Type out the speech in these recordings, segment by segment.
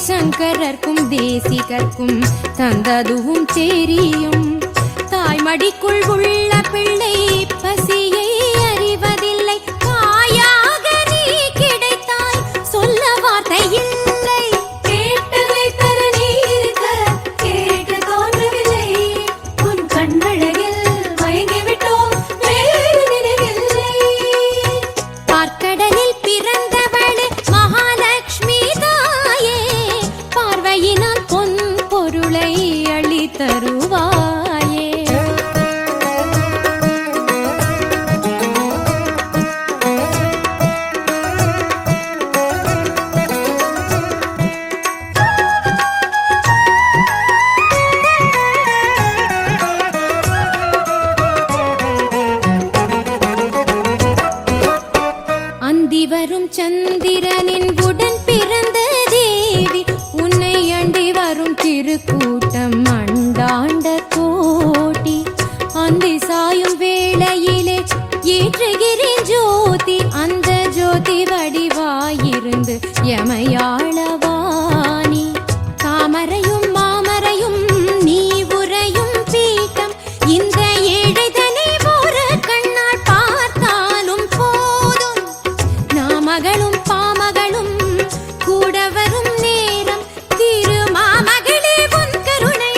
சங்கரர்க்கும் தேசிகர்க்கும் தந்ததுவும் தெரியும். தாய்மடிக்குள் உள்ள பிள்ளை பசியை அறிவதில்லை. தாயாக நீ கிடைத்தாய், சொல்ல வார்த்தை இல்லை. கேட்டதை தர நீ இருக்க கேட்டு தோன்றவில்லை. உன் கண்ணழகில் மயங்கிவிட்டோம், வேறு நினைவில்லை. பார்க்கடலில் பிறந்தவளே மகாலட்சுமி தாயே, பார்வையினால் பொன் பொருளை அள்ளி தருவாயே. வரும் சந்திரனின் உடன் பிறந்த தேவி, உன்னை அண்டி வரும் திருக்கூட்டம் அண்டாண்ட கோட்டி. அந்தி சாயும் வேளையிலே ஏற்றுகிறேன் ஜோதி, அந்த ஜோதி வடிவாயிருந்து எமையாளவாணி. தாமரையும் மாமரையும் நீ உரையும் பீட்டம், இந்த ஏழைதனை ஒரு கண்ணால் பார்த்தாலும் போதும். மகளும் பாமகளும் கூட வரும் நேரம், திருமாமகளே உன் கருணை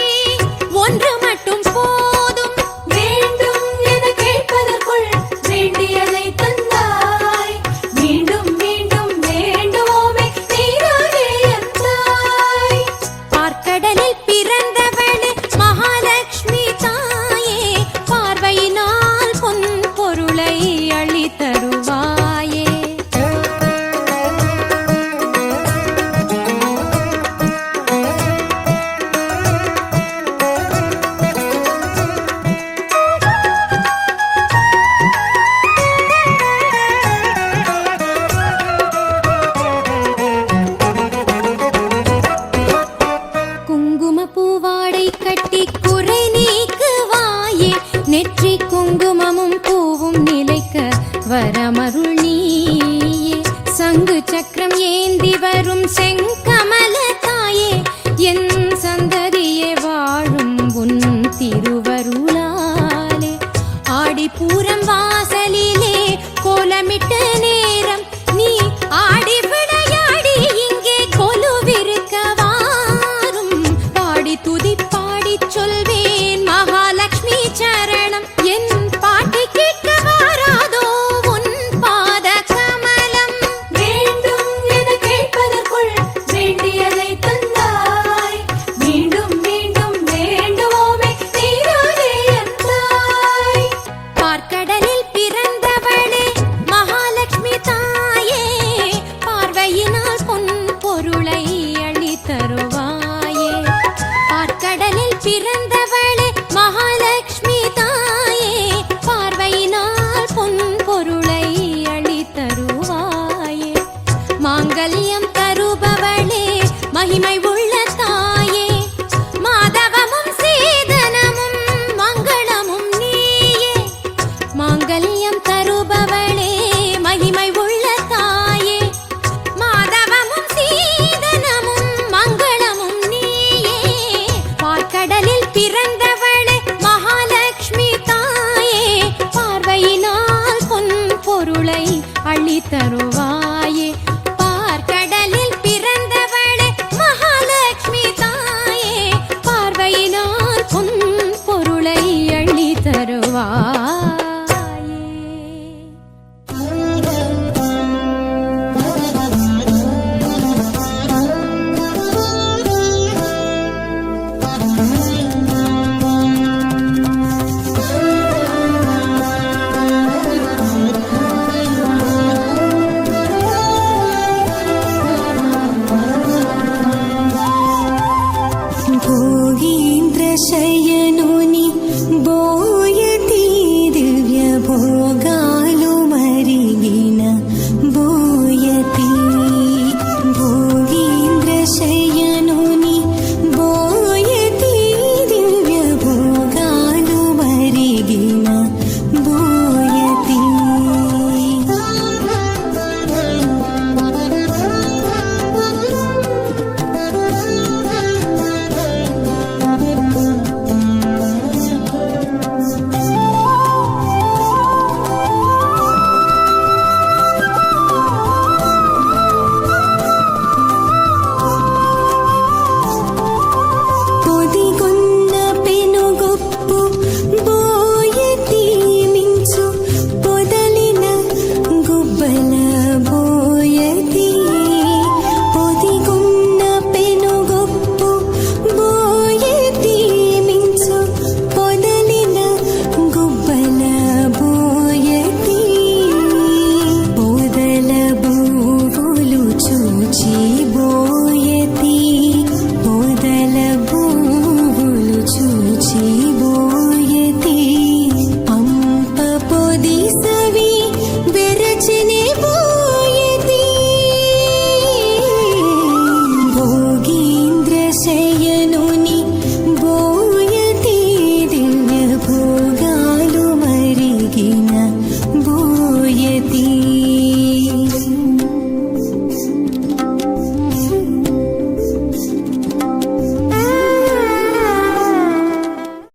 ஒன்று மட்டும் போதும். வேண்டும் என கேட்பதற்குள் வேண்டியதை தந்தாய், மீண்டும் மீண்டும் வேண்டுவோமே நீராகே என்றாய். பார்க்கடலில் பிறந்தவளே மகாலட்சுமி தாயே, பார்வையினால் பொன் பொருளை அள்ளி தருவாயே. பூவாடை கட்டி குறை நீக்குவாயே, நெற்றி குங்குமமும் பூவும் நிலைக்க வரமருள் நீயே. சங்கு சக்கரம் ஏந்தி வரும் செங்கமல தாயே, என் சந்ததியே வாழும் உன் திருவருளாலே. ஆடிப்பூரம் வாசலிலே கோலமிட்ட தருவாய்.